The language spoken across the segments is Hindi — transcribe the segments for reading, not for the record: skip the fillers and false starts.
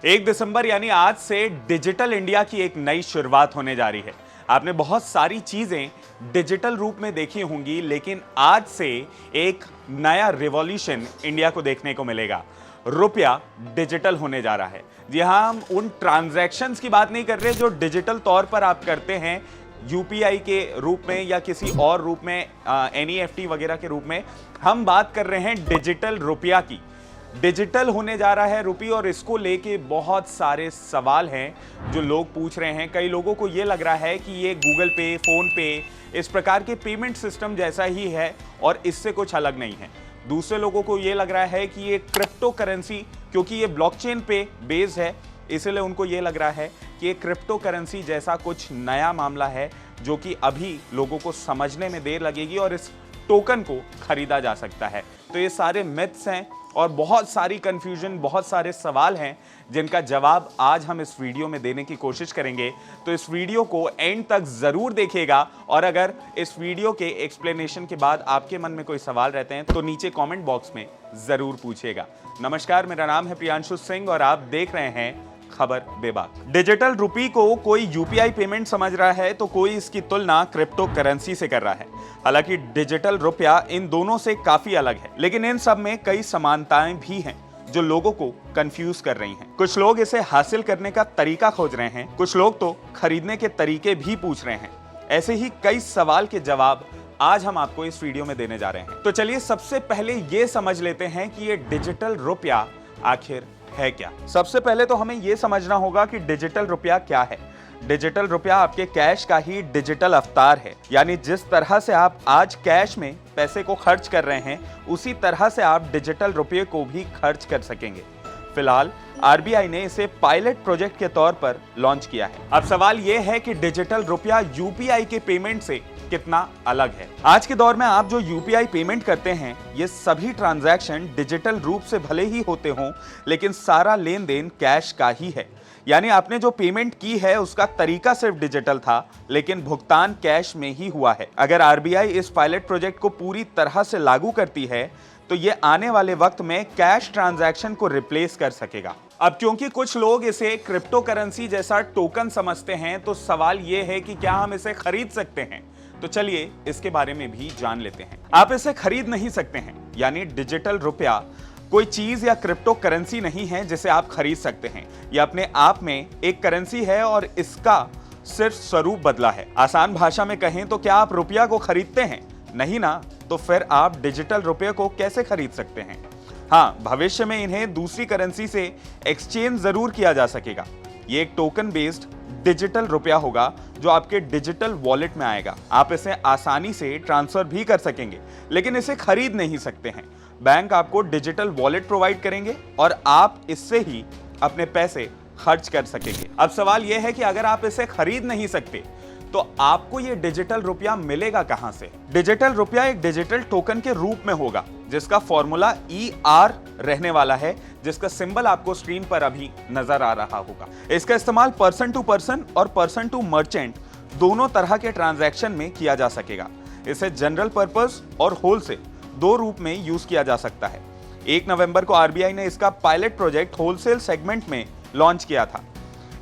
1 दिसंबर यानी आज से डिजिटल इंडिया की एक नई शुरुआत होने जा रही है। आपने बहुत सारी चीजें डिजिटल रूप में देखी होंगी, लेकिन आज से एक नया रिवॉल्यूशन इंडिया को देखने को मिलेगा। रुपया डिजिटल होने जा रहा है। जी हाँ, हम उन ट्रांजैक्शंस की बात नहीं कर रहे जो डिजिटल तौर पर आप करते हैं यूपीआई के रूप में या किसी और रूप में, एनईएफटी वगैरह के रूप में। हम बात कर रहे हैं डिजिटल रुपया की। डिजिटल होने जा रहा है रुपी, और इसको लेके बहुत सारे सवाल हैं जो लोग पूछ रहे हैं। कई लोगों को ये लग रहा है कि ये गूगल पे, फोन पे, इस प्रकार के पेमेंट सिस्टम जैसा ही है और इससे कुछ अलग नहीं है। दूसरे लोगों को ये लग रहा है कि ये क्रिप्टो करेंसी, क्योंकि ये ब्लॉकचेन पे बेस्ड है, इसलिए उनको ये लग रहा है कि ये क्रिप्टो करेंसी जैसा कुछ नया मामला है जो कि अभी लोगों को समझने में देर लगेगी और इस टोकन को खरीदा जा सकता है। तो ये सारे मिथ्स हैं और बहुत सारी कंफ्यूजन, बहुत सारे सवाल हैं जिनका जवाब आज हम इस वीडियो में देने की कोशिश करेंगे। तो इस वीडियो को एंड तक जरूर देखिएगा, और अगर इस वीडियो के एक्सप्लेनेशन के बाद आपके मन में कोई सवाल रहते हैं तो नीचे कमेंट बॉक्स में जरूर पूछिएगा। नमस्कार, मेरा नाम है प्रियांशु सिंह और आप देख रहे हैं खबर बेबाक। डिजिटल रुपी को कोई यूपीआई पेमेंट समझ रहा है तो कोई इसकी तुलना क्रिप्टो करेंसी से कर रहा है। हालांकि डिजिटल रुपया इन दोनों से काफी अलग है, लेकिन इन सब में कई समानताएं भी हैं जो लोगों को कंफ्यूज कर रही हैं। कुछ लोग इसे हासिल करने का तरीका खोज रहे हैं, कुछ लोग तो खरीदने के तरीके भी पूछ रहे हैं। ऐसे ही कई सवाल के जवाब आज हम आपको इस वीडियो में देने जा रहे हैं। तो चलिए सबसे पहले ये समझ लेते हैं कि ये डिजिटल रुपया आखिर है क्या। सबसे पहले तो हमें यह समझना होगा कि डिजिटल रुपया क्या है। डिजिटल रुपया आपके कैश का ही डिजिटल अवतार है, यानी जिस तरह से आप आज कैश में पैसे को खर्च कर रहे हैं उसी तरह से आप डिजिटल रुपये को भी खर्च कर सकेंगे। फिलहाल आरबीआई ने इसे पायलट प्रोजेक्ट के तौर पर लॉन्च किया है। अब सवाल यह है कि डिजिटल रुपया यूपीआई के पेमेंट से कितना अलग है। आज के दौर में आप जो यूपीआई पेमेंट करते हैं, ये सभी ट्रांजैक्शन डिजिटल रूप से भले ही होते हों, लेकिन सारा लेन देन कैश का ही है। यानी आपने जो पेमेंट की है उसका तरीका सिर्फ डिजिटल था, लेकिन भुगतान कैश में ही हुआ है। अगर आरबीआई इस पायलट प्रोजेक्ट को पूरी तरह से लागू करती है तो ये आने वाले वक्त में कैश ट्रांजैक्शन को रिप्लेस कर सकेगा। अब क्योंकि कुछ लोग इसे क्रिप्टो करेंसी जैसा टोकन समझते हैं, तो सवाल ये है कि क्या हम इसे खरीद सकते हैं। तो चलिए इसके बारे में भी जान लेते हैं। आप इसे खरीद नहीं सकते हैं, यानी डिजिटल रुपया कोई चीज या क्रिप्टो करेंसी नहीं है जिसे आप खरीद सकते हैं। यह अपने आप में एक करेंसी है और इसका सिर्फ स्वरूप बदला है। आसान भाषा में कहें तो क्या आप रुपया को खरीदते हैं? नहीं ना, तो फिर आप डिजिटल रुपये को कैसे खरीद सकते हैं? हाँ, भविष्य में इन्हें दूसरी करेंसी से एक्सचेंज जरूर किया जा सकेगा। ये एक टोकन बेस्ड डिजिटल रुपया होगा जो आपके डिजिटल वॉलेट में आएगा। आप इसे आसानी से ट्रांसफर भी कर सकेंगे, लेकिन इसे खरीद नहीं सकते हैं। बैंक आपको डिजिटल वॉलेट प्रोवाइड करेंगे और आप इससे ही अपने पैसे खर्च कर सकेंगे। अब सवाल यह है कि अगर आप इसे खरीद नहीं सकते तो आपको ये डिजिटल रुपया मिलेगा कहां से? डिजिटल रुपया एक डिजिटल टोकन के रूप में होगा जिसका फॉर्मूला ER रहने वाला है, जिसका सिंबल आपको स्क्रीन पर अभी नजर आ रहा होगा। इसका इस्तेमाल पर्सन टू पर्सन और पर्सन टू मर्चेंट दोनों तरह के ट्रांजैक्शन में किया जा सकेगा। इसे जनरल पर्पस और होलसेल दो रूप में यूज किया जा सकता है। 1 नवंबर को आरबीआई ने इसका पायलट प्रोजेक्ट होलसेल सेगमेंट में लॉन्च किया था।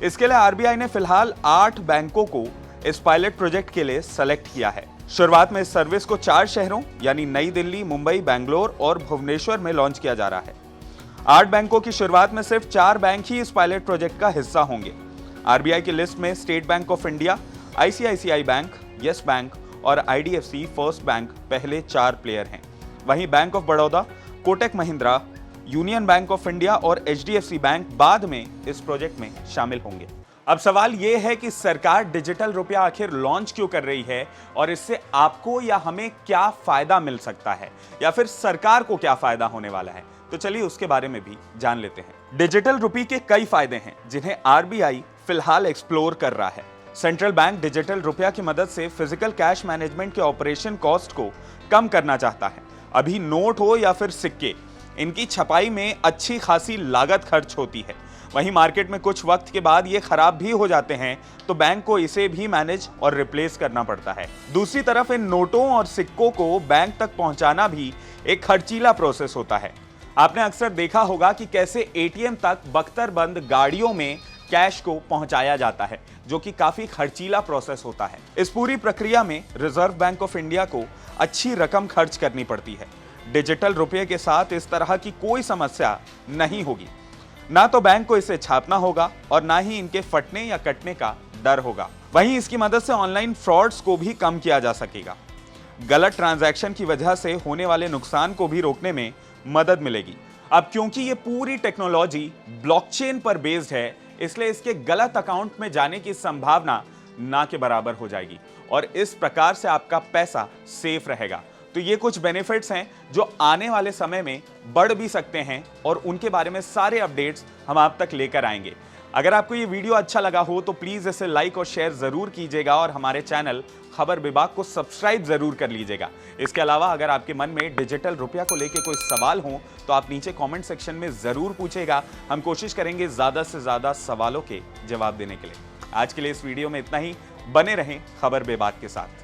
इसके लिए आरबीआई ने फिलहाल 8 बैंकों को इस पायलट प्रोजेक्ट के लिए सेलेक्ट किया है। शुरुआत में इस सर्विस को 4 शहरों यानी नई दिल्ली, मुंबई, बेंगलोर और भुवनेश्वर में लॉन्च किया जा रहा है। 8 बैंकों की शुरुआत में सिर्फ 4 बैंक ही इस पायलट प्रोजेक्ट का हिस्सा होंगे। आरबीआई की लिस्ट में state bank of India, ICICI bank, yes bank और आईडीएफसी फर्स्ट बैंक पहले 4 प्लेयर हैं। वहीं bank of Baroda, Kotak Mahindra, union bank of India और एचडीएफसी बैंक बाद में इस प्रोजेक्ट में शामिल होंगे। अब सवाल यह है कि सरकार डिजिटल रुपया आखिर लॉन्च क्यों कर रही है और इससे आपको या हमें क्या फायदा मिल सकता है, या फिर सरकार को क्या फायदा होने वाला है। तो चलिए उसके बारे में भी जान लेते हैं। डिजिटल रुपये के कई फायदे हैं जिन्हें आरबीआई फिलहाल एक्सप्लोर कर रहा है। सेंट्रल बैंक डिजिटल रुपया की मदद से फिजिकल कैश मैनेजमेंट के ऑपरेशन कॉस्ट को कम करना चाहता है। अभी नोट हो या फिर सिक्के, इनकी छपाई में अच्छी खासी लागत खर्च होती है। वहीं मार्केट में कुछ वक्त के बाद ये खराब भी हो जाते हैं, तो बैंक को इसे भी मैनेज और रिप्लेस करना पड़ता है। दूसरी तरफ इन नोटों और सिक्कों को बैंक तक पहुंचाना भी एक खर्चीला प्रोसेस होता है। आपने अक्सर देखा होगा कि कैसे एटीएम तक बख्तरबंद गाड़ियों में कैश को पहुंचाया जाता है, जो कि काफी खर्चीला प्रोसेस होता है। इस पूरी प्रक्रिया में रिजर्व बैंक ऑफ इंडिया को अच्छी रकम खर्च करनी पड़ती है। डिजिटल रुपये के साथ इस तरह की कोई समस्या नहीं होगी। ना तो बैंक को इसे छापना होगा और ना ही इनके फटने या कटने का डर होगा। वहीं इसकी मदद से ऑनलाइन फ्रॉड्स को भी कम किया जा सकेगा। गलत ट्रांजैक्शन की वजह से होने वाले नुकसान को भी रोकने में मदद मिलेगी। अब क्योंकि ये पूरी टेक्नोलॉजी ब्लॉकचेन पर बेस्ड है, इसलिए इसके गलत अकाउंट में जाने की संभावना ना के बराबर हो जाएगी और इस प्रकार से आपका पैसा सेफ रहेगा। तो ये कुछ बेनिफिट्स हैं जो आने वाले समय में बढ़ भी सकते हैं और उनके बारे में सारे अपडेट्स हम आप तक लेकर आएंगे। अगर आपको ये वीडियो अच्छा लगा हो तो प्लीज इसे लाइक और शेयर जरूर कीजिएगा और हमारे चैनल खबर विभाग को सब्सक्राइब जरूर कर लीजिएगा। इसके अलावा अगर आपके मन में डिजिटल रुपया को लेकर कोई सवाल हो तो आप नीचे कमेंट सेक्शन में जरूर पूछेगा। हम कोशिश करेंगे ज्यादा से ज्यादा सवालों के जवाब देने के लिए। आज के लिए इस वीडियो में इतना ही। बने रहें खबर विभाग के साथ।